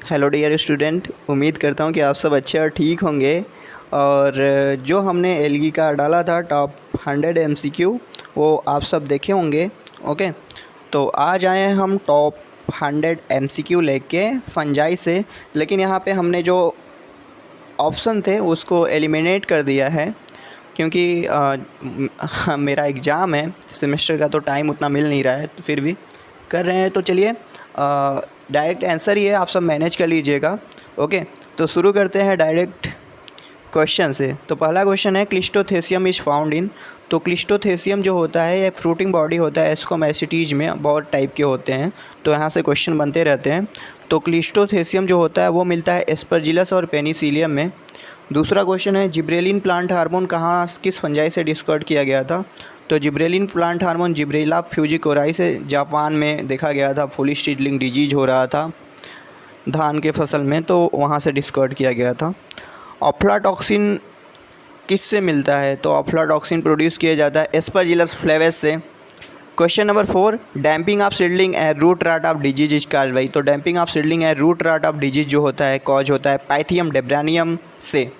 Hello dear student, उम्मीद करता हूँ कि आप सब अच्छे और ठीक होंगे। और जो हमने एलगी का डाला था टॉप 100 एमसीक्यू वो आप सब देखे होंगे। ओके, तो आज आए हैं हम टॉप 100 एमसीक्यू लेके फंजाई से। लेकिन यहाँ पे हमने जो ऑप्शन थे उसको एलिमिनेट कर दिया है क्योंकि मेरा एग्ज़ाम है सेमेस्टर का, तो टाइम उतना मिल नहीं रहा है, तो फिर भी कर रहे हैं। तो चलिए डायरेक्ट आंसर ही है, आप सब मैनेज कर लीजिएगा। ओके, तो शुरू करते हैं डायरेक्ट क्वेश्चन से। तो पहला क्वेश्चन है क्लिस्टोथेसियम इज़ फाउंड इन। तो क्लिस्टोथेसियम जो होता है एक फ्रूटिंग बॉडी होता है, एस्कोमैसिटीज में बहुत टाइप के होते हैं, तो यहाँ से क्वेश्चन बनते रहते हैं। तो क्लिस्टोथेसियम जो होता है वो मिलता है एस्परजिलस और पेनिसिलियम में। दूसरा क्वेश्चन है जिब्रेलिन प्लांट हार्मोन कहाँ किस फंजाई से डिस्कवर्ड किया गया था। तो जिब्रेलिन प्लांट हार्मोन जिब्रेला फ्यूजिकोराई से जापान में देखा गया था। फुली स्टिडलिंग डिजीज हो रहा था धान के फसल में, तो वहाँ से डिस्कवर्ड किया गया था। ऑफ्लाटॉक्सिन किससे मिलता है। तो ऑफ्लाटॉक्सिन प्रोड्यूस किया जाता है एस्परजिलस फ्लेवेस से। Question number 4 damping off seedling and root rot of disease is cause by. तो damping off seedling and root rot of disease जो होता है कॉज होता है पाइथियम डेब्रानियम से।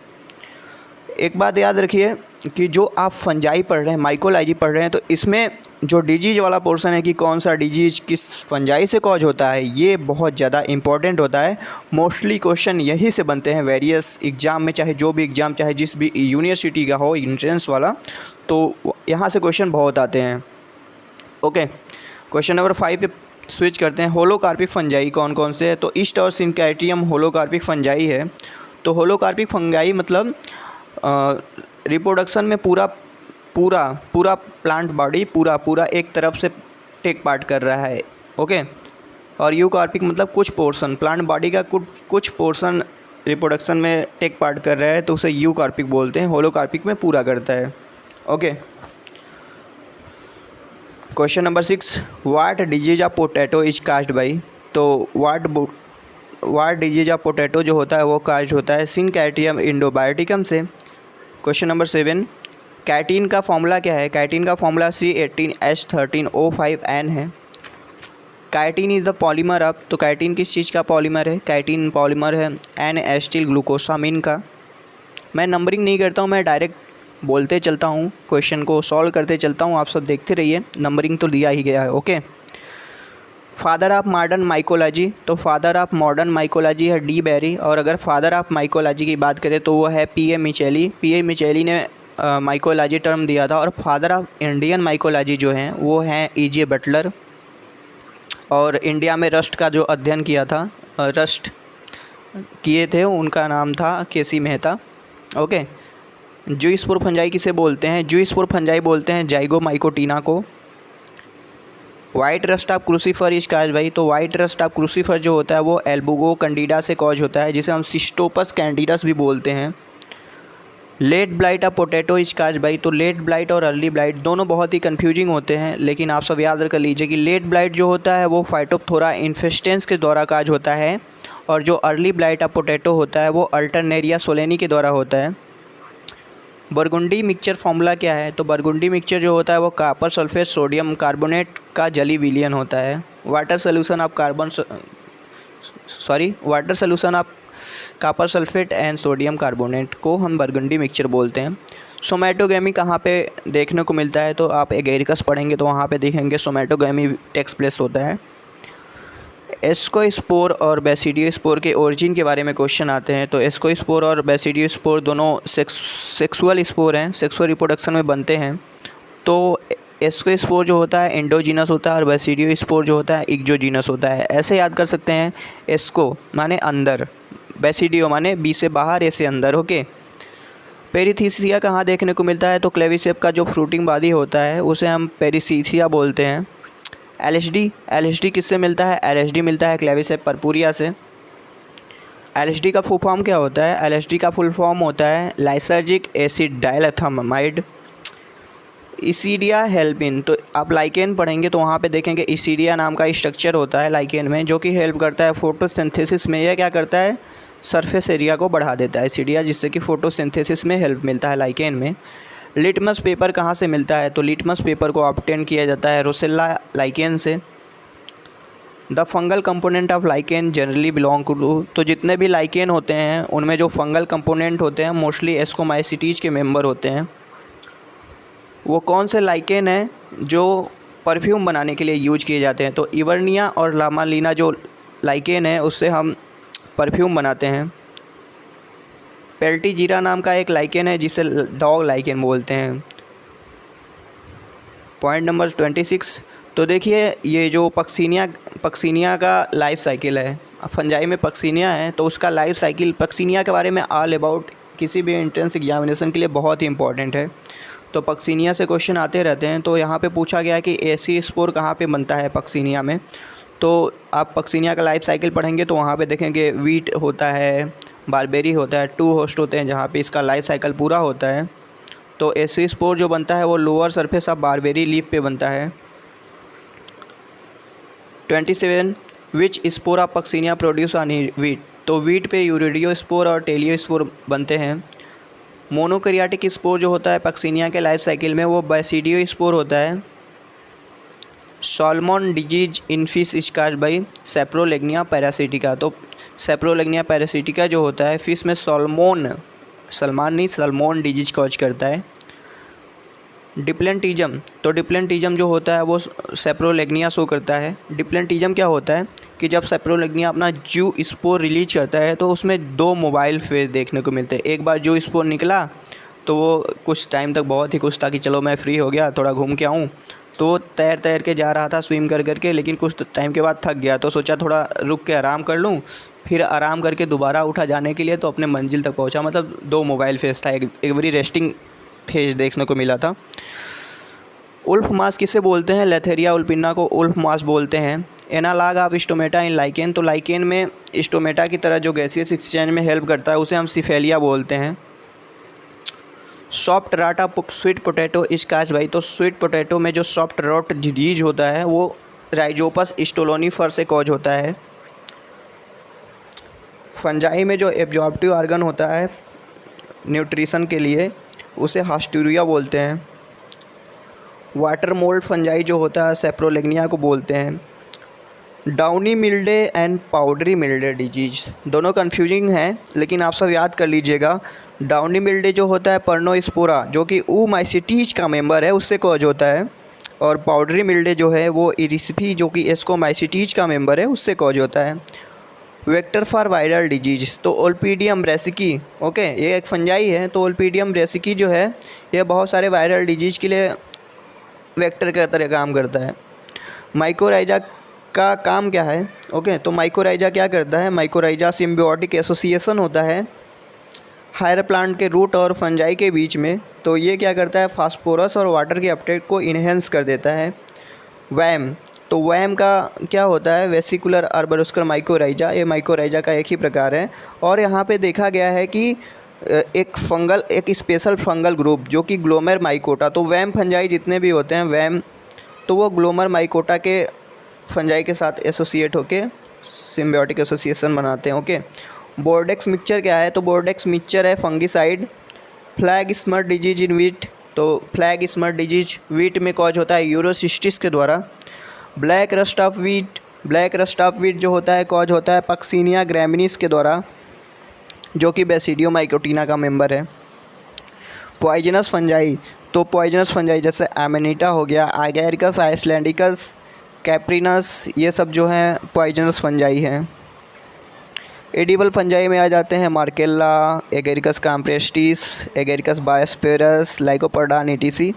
एक बात याद रखिए कि जो आप फंजाई पढ़ रहे हैं, माइकोलॉजी पढ़ रहे हैं, तो इसमें जो डिजीज वाला पोर्शन है कि कौन सा डिजीज किस फंजाई से कॉज होता है, ये बहुत ज़्यादा इंपॉर्टेंट होता है। मोस्टली क्वेश्चन यही से बनते हैं वेरियस एग्ज़ाम में, चाहे जो भी एग्ज़ाम, चाहे जिस भी यूनिवर्सिटी का हो एंट्रेंस वाला, तो यहाँ से क्वेश्चन बहुत आते हैं। ओके, क्वेश्चन नंबर 5 पे स्विच करते हैं। होलोकार्पिक फंजाई कौन कौन से है। तो ईस्ट और सिंकैटियम होलोकार्पिक फंजाई है। तो होलोकार्पिक फंगाई मतलब रिप्रोडक्शन में पूरा प्लांट बॉडी पूरा एक तरफ से टेक पार्ट कर रहा है। ओके, और यूकार्पिक मतलब कुछ पोर्शन, प्लांट बॉडी का कुछ पोर्शन रिप्रोडक्शन में टेक पार्ट कर रहा है, तो उसे यूकार्पिक बोलते हैं। होलोकार्पिक में पूरा करता है। Okay, question number 6 what disease of potato is caused by. तो व्हाट डिजीज ऑफ पोटैटो जो होता है वो कास्ड होता है सिनकैटियम इंडोबायोटिकम से। क्वेश्चन नंबर 7 कैटीन का फॉर्मूला क्या है। कैटीन का फॉर्मूला C18H13O5N है। कैटीन इज़ द पॉलीमर ऑफ। तो कैटीन किस चीज़ का पॉलीमर है। कैटीन पॉलीमर है एन एस्टिल ग्लूकोसामिन का। मैं नंबरिंग नहीं करता हूँ, मैं डायरेक्ट बोलते चलता हूँ, क्वेश्चन को सॉल्व करते चलता हूँ, आप सब देखते रहिए। नंबरिंग तो दिया ही गया है। Okay, father of modern mycology. तो फादर ऑफ मॉडर्न माइकोलॉजी है डी बेरी। और अगर फादर ऑफ माइकोलॉजी की बात करें तो वो है P.A. मिचेली। P.A. मिचेली ने माइकोलॉजी टर्म दिया था। और फादर ऑफ इंडियन माइकोलॉजी जो हैं वो हैं E.J. बटलर। और इंडिया में रस्ट का जो अध्ययन किया था, रस्ट किए थे, उनका नाम था K.C. मेहता। ओके, जूइसपुर फंजाई किसे बोलते हैं। जूइसपुर फंजाई बोलते हैं जाइगोमाइकोटिना को। White rust of crucifer is cause by. तो वाइट रस्ट ऑफ क्रूसीफर जो होता है वो एल्बुगो कैंडिडा से कॉज होता है, जिसे हम सिस्टोपस कैंडिडस भी बोलते हैं। Late blight of potato is cause by. तो लेट ब्लाइट और अर्ली ब्लाइट दोनों बहुत ही कंफ्यूजिंग होते हैं, लेकिन आप सब याद कर लीजिए कि लेट ब्लाइट जो होता है वो फाइटोप्थोरा इन्फेस्टेंस के द्वारा काज होता है, और जो अर्ली ब्लाइट ऑफ पोटैटो होता है वो अल्टरनेरिया सोलेनी के द्वारा होता है। बरगुंडी मिक्सचर फार्मूला क्या है। तो बरगुंडी मिक्सचर जो होता है वो कॉपर सल्फेट सोडियम कार्बोनेट का जली विलियन होता है। Water solution of copper sulphate and sodium carbonate को हम बरगुंडी मिक्सचर बोलते हैं। सोमैटोगेमी कहाँ पे देखने को मिलता है। तो आप एगेरिकस पढ़ेंगे तो वहाँ पे देखेंगे सोमैटोगेमी टेक्स प्लेस होता है। एस्कोस्पोर और बेसिडियोस्पोर के ओरिजिन के बारे में क्वेश्चन आते हैं। तो एस्कोस्पोर और बेसिडियोस्पोर दोनों सेक्सुअल स्पोर हैं, सेक्सुअल रिप्रोडक्शन में बनते हैं। तो एस्कोस्पोर जो होता है एंडोजीनस होता है और बेसिडियोस्पोर जो होता है एक्सोजीनस होता है। ऐसे याद कर सकते हैं, एस्को माने अंदर, बेसिडियो माने बी से बाहर, ए से अंदर। ओके, पेरिथीसिया कहाँ देखने को मिलता है। तो क्लेविसेप का जो फ्रूटिंग बॉडी होता है उसे हम पेरिथीसिया बोलते हैं। एलएसडी किससे मिलता है। एलएसडी मिलता है क्लेविसेप परपुरिया से। एलएसडी का फुल फॉर्म क्या होता है। एलएसडी का फुल फॉर्म होता है लाइसर्जिक एसिड डाइलथामाइड इसीडिया हेल्पिन। तो आप लाइकेन पढ़ेंगे तो वहाँ पे देखेंगे इसीडिया नाम का स्ट्रक्चर होता है लाइकेन में, जो कि हेल्प करता है फोटोसिंथेसिस में। यह क्या करता है, सरफेस एरिया को बढ़ा देता है इसीडिया, जिससे कि फोटोसिंथेसिस में हेल्प मिलता है लाइकेन में। लिटमस पेपर कहाँ से मिलता है। तो लिटमस पेपर को ऑब्टेन किया जाता है रोसेल्ला लाइकेन से। The fungal component of lichen generally belong to, तो जितने भी लाइकेन होते हैं उनमें जो फंगल कंपोनेंट होते हैं मोस्टली एस्कोमाइसिटीज के मेंबर होते हैं। वो कौन से लाइकेन हैं जो परफ्यूम बनाने के लिए यूज किए जाते हैं? तो इवर्निया और लामालीना जो लाइकेन है उससे हम परफ्यूम बनाते हैं। पेल्टीजीरा नाम का एक लाइकेन है जिसे डॉग लाइकेन बोलते हैं। पॉइंट नंबर 26, तो देखिए ये जो पक्सीनिया का लाइफ साइकिल है, फंजाई में पक्सीनिया है तो उसका लाइफ साइकिल पक्सीनिया के बारे में ऑल अबाउट किसी भी एंट्रेंस एग्जामिनेशन के लिए बहुत ही इंपॉर्टेंट है। तो पक्सीनिया से क्वेश्चन आते रहते हैं। तो यहाँ पे पूछा गया है कि एसी स्पोर कहाँ पे बनता है पक्सीनिया में। तो आप पक्सीनिया का लाइफ साइकिल पढ़ेंगे तो वहाँ पे देखेंगे वीट होता है, बारबेरी होता है, 2 होस्ट होते हैं जहाँ पे इसका लाइफ साइकिल पूरा होता है। तो एसी स्पोर जो बनता है वो lower surface of barberry leaf पे बनता है। 27, which spore of Puccinia produce on wheat, तो वीट पे यूरिडियो स्पोर और टेलियो स्पोर बनते हैं। मोनोकैरियोटिक स्पोर जो होता है पक्सीनिया के लाइफ साइकिल में वो बैसिडियो स्पोर होता है। Salmon disease in fish is caused by Saprolegnia parasitica, तो सेप्रोलेग्निया पैरासिटिका जो होता है फिश में सलमोन डिजीज कॉज करता है। डिप्लेंटिज्म, तो डिप्लेंटिज्म जो होता है वो सेप्रोलेग्निया शो करता है। डिप्लेंटिज्म क्या होता है कि जब सेप्रोलेग्निया अपना जू स्पोर रिलीज करता है तो उसमें 2 मोबाइल फेज देखने को मिलते हैं। एक बार जू स्पोर निकला तो वो कुछ टाइम तक बहुत ही खुश था कि चलो मैं फ्री हो गया, थोड़ा घूम के आऊँ। तो वो तैर के जा रहा था स्विम कर के, लेकिन कुछ टाइम के बाद थक गया तो सोचा थोड़ा रुक के आराम कर लूँ। फिर आराम करके दोबारा उठा जाने के लिए तो अपने मंजिल तक पहुँचा। मतलब 2 मोबाइल फेज था, एक बारी रेस्टिंग फेज देखने को मिला था। उल्फ मास किसे बोलते हैं? लेथेरिया उल्पिना को उल्फ मास बोलते हैं। Analogue of stomata in lichen, तो लाइकेन में स्टोमेटा की तरह जो गैसियस एक्सचेंज में हेल्प करता है उसे हम सिफेलिया बोलते हैं। Soft rot of sweet potato is caused by, तो स्वीट पोटैटो में जो सॉफ्ट रॉट डिजीज होता है वो राइजोपस स्टोलोनिफर से कॉज होता है। फंजाई में जो एब्जॉर्प्टिव ऑर्गन होता है न्यूट्रिशन के लिए उसे हास्टूरिया बोलते हैं। वाटर मोल्ड फंजाई जो होता है सेप्रोलेग्निया को बोलते हैं। डाउनी मिल्डे एंड पाउडरी मिल्डे डिजीज दोनों कन्फ्यूजिंग हैं, लेकिन आप सब याद कर लीजिएगा। डाउनी मिल्डे जो होता है पर्नोस्पोरा जो कि ऊमाइसिटीज का मेंबर है उससे कॉज होता है, और पाउडरी मिल्डे जो है वो इरिस्फी जो कि एस्कोमाइसिटीज का मेंबर है उससे कॉज होता है। वेक्टर फॉर वायरल डिजीज, तो ओल्पीडियम ब्रेसिकी, ओके ये एक फंजाई है। तो ओल्पीडियम ब्रेसिकी जो है ये बहुत सारे वायरल डिजीज के लिए वेक्टर की तरह काम करता है। माइकोराइजा का काम क्या है? ओके तो माइकोराइजा क्या करता है? माइकोराइजा सिम्बियोटिक एसोसिएशन होता है हायर प्लांट के रूट और फंजाई के बीच में। तो ये क्या करता है? फास्फोरस और वाटर के अपटेक को इन्हेंस कर देता है। वैम, तो वैम का क्या होता है? वेसिकुलर आर्बोस्कर माइकोराइजा, ये माइकोराइजा का एक ही प्रकार है। और यहाँ पे देखा गया है कि एक स्पेशल फंगल ग्रुप जो कि ग्लोमर माइकोटा, तो वैम फंजाई जितने भी होते हैं वैम तो वो ग्लोमर माइकोटा के फंजाई के साथ एसोसिएट होके सिम्बियोटिक एसोसिएशन बनाते हैं। ओके बोर्डेक्स मिक्सचर क्या है? तो बोर्डेक्स मिक्सचर है fungicide. Flag smut disease in wheat, तो फ्लैग स्मट डिजीज वीट में कॉज होता है यूरोसिस्टिस के द्वारा। ब्लैक रस्ट ऑफ वीट जो होता है कॉज होता है पक्सीनिया ग्रैमिनीस के द्वारा जो कि बेसिडियो माइकोटिना का मेंबर है। पॉइजनस फंजाई, तो पॉइजनस फंजाई जैसे एमेनिटा हो गया, एगेरिकस आइसलैंडिकस, कैप्रिनस, ये सब जो हैं पॉइजनस फंजाई हैं। एडिबल फंजाई में आ जाते हैं Morchella, Agaricus campestris, Agaricus bisporus, Lycoperdon etc.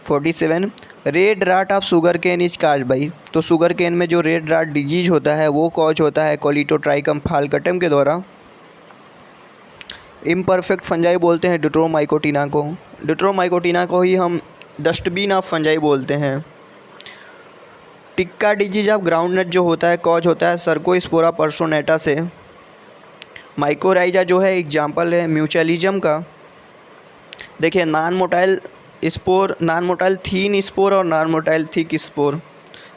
47 red rot of sugar cane is caused by, तो शुगर केन में जो रेड राट डिजीज होता है वो कॉज होता है कोलिटोट्राइकम फाल्कटम के द्वारा। इम्परफेक्ट फंजाई बोलते हैं डिट्रोमाइकोटिना को, डिट्रोमाइकोटिना को ही हम डस्टबिन ऑफ फंजाई बोलते हैं। टिक्का डिजीज ऑफ ग्राउंडनट जो होता है कॉज होता है सर्कोस्पोरा पर्सोनेटा से। माइकोराइजा जो है एग्जाम्पल है म्यूचुअलिज्म का। देखिए नॉन मोटाइल थीन स्पोर और non motile thick spore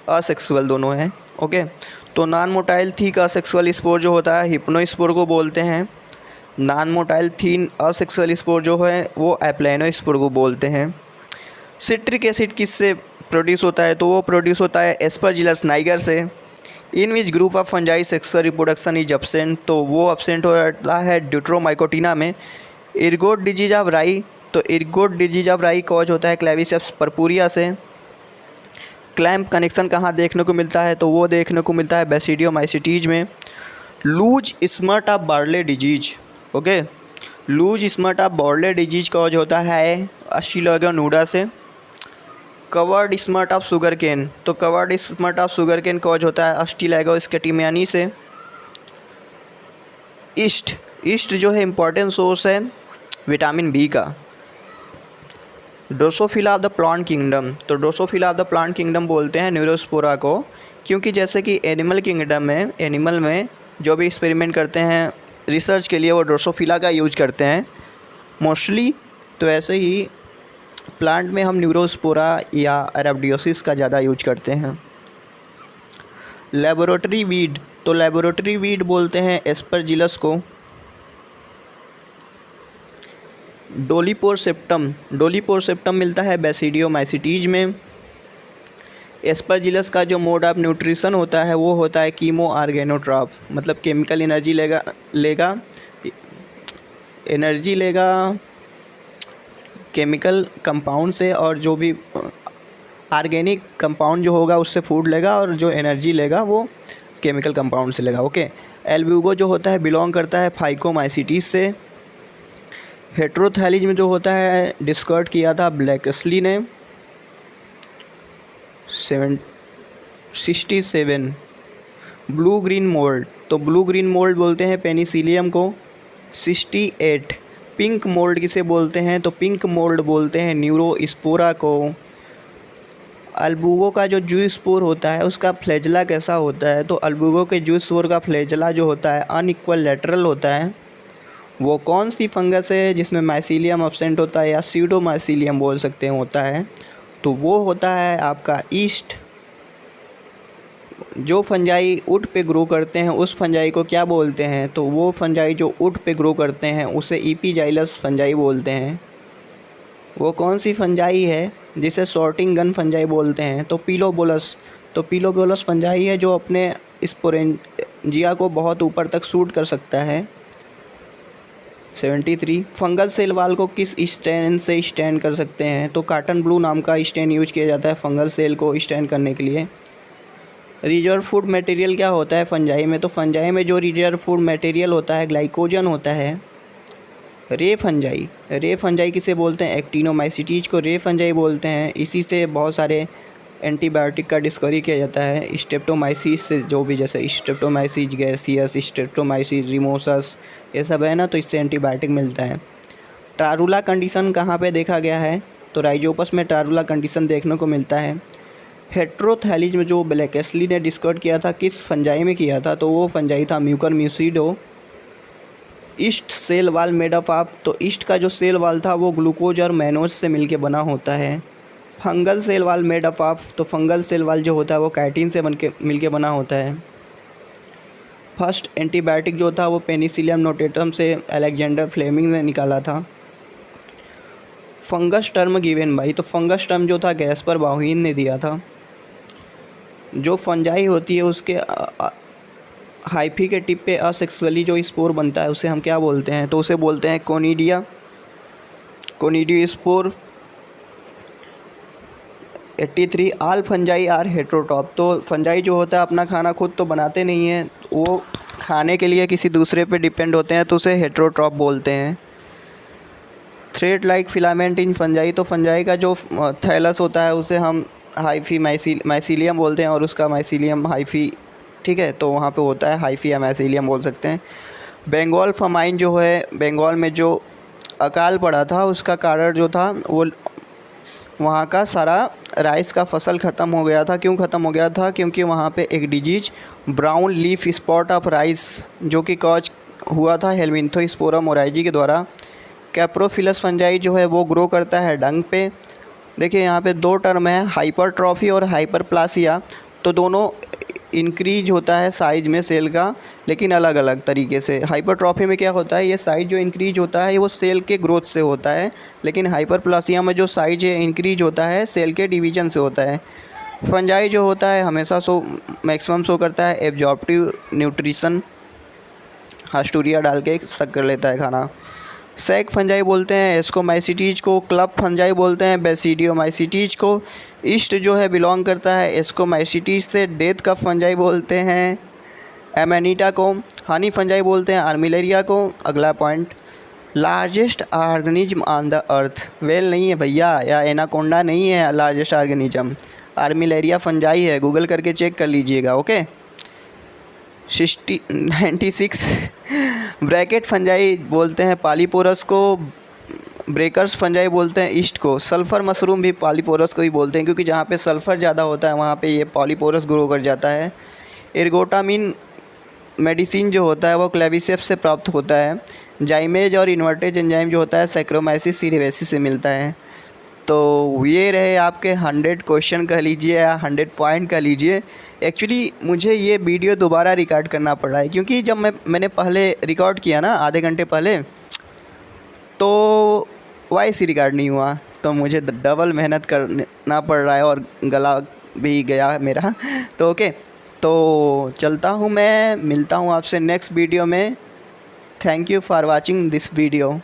asexual दोनों हैं। ओके तो non motile thick asexual spore जो होता है हिप्नो स्पोर को बोलते हैं। नॉन मोटाइल थीन असेक्सुअल स्पोर जो है वो एप्लेनो स्पोर को बोलते हैं। सिट्रिक एसिड किससे प्रोड्यूस होता है? तो वो प्रोड्यूस होता है एस्परजिलस नाइगर से। In which group of fungi sexual reproduction is absent, तो वो एब्सेंट होता है ड्यूट्रोमाइकोटिना में। इरगोट डिजीज ऑफ राई, तो इरगोट डिजीज ऑफ राई कॉज होता है क्लेविसेप्स परपुरिया से। क्लैम्प कनेक्शन कहाँ देखने को मिलता है, तो वो देखने को मिलता है बेसिडियोमाइसिटीज में। Loose smut of barley disease, okay, loose smut of barley disease cause होता है अस्टिलोगा नूडा से। Covered smut of sugar cane, तो covered smut of sugar cane cause होता है अस्टिलैगो स्केटिमियानी से। ईस्ट, ईस्ट जो है इम्पॉर्टेंट सोर्स है विटामिन बी का। Drosophila of the plant kingdom, तो Drosophila of the plant kingdom बोलते हैं न्यूरोस्पोरा को, क्योंकि जैसे कि एनिमल किंगडम में, एनिमल में जो भी एक्सपेरिमेंट करते हैं रिसर्च के लिए वो ड्रोसोफिला का यूज करते हैं मोस्टली। तो ऐसे ही प्लांट में हम न्यूरोस्पोरा या अरेबिडोसिस का ज़्यादा यूज करते हैं। लेबोरेटरी वीड, तो लेबोरेटरी वीड बोलते हैं एस्परजिलस को। डोलीपोर सेप्टम, डोलीपोर सेप्टम मिलता है बेसिडियोमाइसिटीज में। एस्परजिलस का जो मोड ऑफ न्यूट्रिशन होता है वो होता है कीमो ऑर्गेनोट्रॉप, मतलब केमिकल एनर्जी लेगा केमिकल कंपाउंड से, और जो भी ऑर्गेनिक कंपाउंड जो होगा उससे फूड लेगा, और जो एनर्जी लेगा वो केमिकल कंपाउंड से लेगा, ओके। एल्ब्यूगो जो होता है बिलोंग करता है फाइकोमाइसिटीज से। हेट्रोथैलिज में जो होता है डिस्कर्ड किया था ब्लैकस्ली ने 67। ब्लू ग्रीन मोल्ड, तो ब्लू ग्रीन मोल्ड बोलते हैं पेनिसिलियम को 68। पिंक मोल्ड किसे बोलते हैं, तो पिंक मोल्ड बोलते हैं न्यूरोस्पोरा को। अल्बुगो का जो जूस्पोर होता है उसका फ्लैजला कैसा होता है, तो अल्बुगो के जूस्पोर का फ्लैजला जो होता है अनइक्वल लेटरल होता है। वो कौन सी फंगस है जिसमें माइसीलियम एब्सेंट होता है या सीडोमाइसीलियम बोल सकते हैं होता है, तो वो होता है आपका ईस्ट। जो फंजाई उड पे ग्रो करते हैं उस फंजाई को क्या बोलते हैं, तो वो फंजाई जो उड पे ग्रो करते हैं उसे ईपीजाइलस फंजाई बोलते हैं। वो कौन सी फंजाई है जिसे सॉर्टिंग गन फंजाई बोलते हैं, तो पीलोबोलस, तो पीलोबोलस फंजाई है जो अपने स्पोरेंजिया को बहुत ऊपर तक शूट कर सकता है। 73। फंगल सेल वाल को किस स्टेन से स्टैन कर सकते हैं, तो कॉटन ब्लू नाम का स्टेन यूज किया जाता है फंगल सेल को स्टैन करने के लिए। रिजर्व फूड मटेरियल क्या होता है फंजाई में, तो फंजाई में जो रिजर्व फूड मटेरियल होता है ग्लाइकोजन होता है। रे फंजाई, रे फंजाई किसे बोलते हैं, एक्टिनोमाइसिटीज को रे फंजाई बोलते हैं। इसी से बहुत सारे एंटीबायोटिक का डिस्कवरी किया जाता है स्ट्रेप्टोमाइसिस से, जो भी जैसे स्ट्रेप्टोमाइसिस गैरसियस, स्ट्रेप्टोमाइसिस रिमोसस, ये सब है ना, तो इससे एंटीबायोटिक मिलता है। ट्रारुला कंडीशन कहाँ पे देखा गया है, तो राइजोपस में ट्रारुला कंडीशन देखने को मिलता है। हेट्रोथैलिज में जो ब्लैकस्ली ने डिस्कवर किया था किस फंजाई में किया था, तो वो फंजाई था Mucor mucedo. Yeast cell wall made up of, तो ईस्ट का जो सेल वाल था वो ग्लूकोज और मैनोज से मिलके बना होता है। Fungal cell wall made up of, तो फंगल सेल वाल जो होता है वो कैटिन से मिलके बना होता है। फर्स्ट एंटीबायोटिक जो था वो पेनिसिलियम नोटेटम से अलेक्जेंडर फ्लेमिंग ने निकाला था। फंगस टर्म गिवन बाई, तो फंगस टर्म जो था गैस्पर बाउहिन ने दिया था। जो फंजाई होती है उसके हाइफी के टिप पे असेक्सुअली जो स्पोर बनता है उसे हम क्या बोलते हैं, तो उसे बोलते हैं conidia, conidiospore. 83। All fungi are heterotroph, तो फंजाई जो होता है अपना खाना खुद तो बनाते नहीं हैं, वो खाने के लिए किसी दूसरे पे डिपेंड होते हैं, तो उसे हेट्रोट्रॉप बोलते हैं। थ्रेड लाइक फिलामेंट इन फंजाई, तो फंजाई का जो थैलस होता है उसे हम हाइफी माइसीलियम बोलते हैं, और उसका माइसीलियम हाइफी, ठीक है, तो वहाँ पे होता है हाइफी या माइसीलियम बोल सकते हैं। बंगाल फमाइन जो है, बंगाल में जो अकाल पड़ा था उसका कारण जो था वो वहाँ का सारा राइस का फसल ख़त्म हो गया था। क्यों ख़त्म हो गया था, क्योंकि वहाँ पे एक disease brown leaf spot of rice जो कि कॉज हुआ था हेलमिंथोस्पोरम ओराइजी के द्वारा। कैप्रोफिलस फंजाई जो है वो ग्रो करता है डंग पे। देखिए यहाँ पे दो टर्म है, हाइपरट्रॉफी और हाइपरप्लासिया, तो दोनों इंक्रीज होता है साइज में सेल का, लेकिन अलग अलग तरीके से। हाइपरट्रॉफी में क्या होता है, ये साइज जो इंक्रीज होता है वो सेल के ग्रोथ से होता है, लेकिन हाइपरप्लासिया में जो साइज इंक्रीज होता है सेल के डिवीजन से होता है। फंजाई जो होता है हमेशा मैक्सिमम शो करता है एब्जॉर्प्टिव न्यूट्रिशन, हास्टूरिया डाल के सक कर लेता है खाना। सैक फंजाई बोलते हैं एस्कोमाइसिटीज को, क्लब फंजाई बोलते हैं बेसिडियोमाइसिटीज को। ईस्ट जो है बिलोंग करता है एस्कोमाइसिटीज से। डेथ कफ फंजाई बोलते हैं एमेनिटा को। हनी फंजाई बोलते हैं आर्मिलेरिया को। अगला point, largest organism on the earth, well नहीं है भैया, या एनाकोंडा नहीं है लार्जेस्ट ऑर्गेनिज्म, आर्मिलेरिया फंजाई है, गूगल करके चेक कर लीजिएगा। ओके 96 ब्रैकेट फंजाई बोलते हैं पॉलीपोरस को। ब्रेकर्स फंजाई बोलते हैं ईस्ट को। सल्फ़र मशरूम भी पॉलीपोरस को ही बोलते हैं, क्योंकि जहाँ पे सल्फ़र ज़्यादा होता है वहाँ पे ये पॉलीपोरस ग्रो कर जाता है। एर्गोटामिन मेडिसिन जो होता है वो क्लेविसेप्स से प्राप्त होता है। जाइमेज और इन्वर्टेज एंजाइम जो होता है सैक्रोमाइसिस सीरिवेसिस से मिलता है। तो ये रहे आपके 100 क्वेश्चन कह लीजिए या 100 पॉइंट कह लीजिए। एक्चुअली मुझे ये वीडियो दोबारा रिकॉर्ड करना पड़ रहा है, क्योंकि जब मैंने पहले रिकॉर्ड किया ना आधे घंटे पहले, तो वॉइस ही रिकॉर्ड नहीं हुआ, तो मुझे डबल मेहनत करना पड़ रहा है और गला भी गया मेरा। तो ओके, तो चलता हूँ मैं, मिलता हूँ आपसे नेक्स्ट वीडियो में। Thank you for watching this video.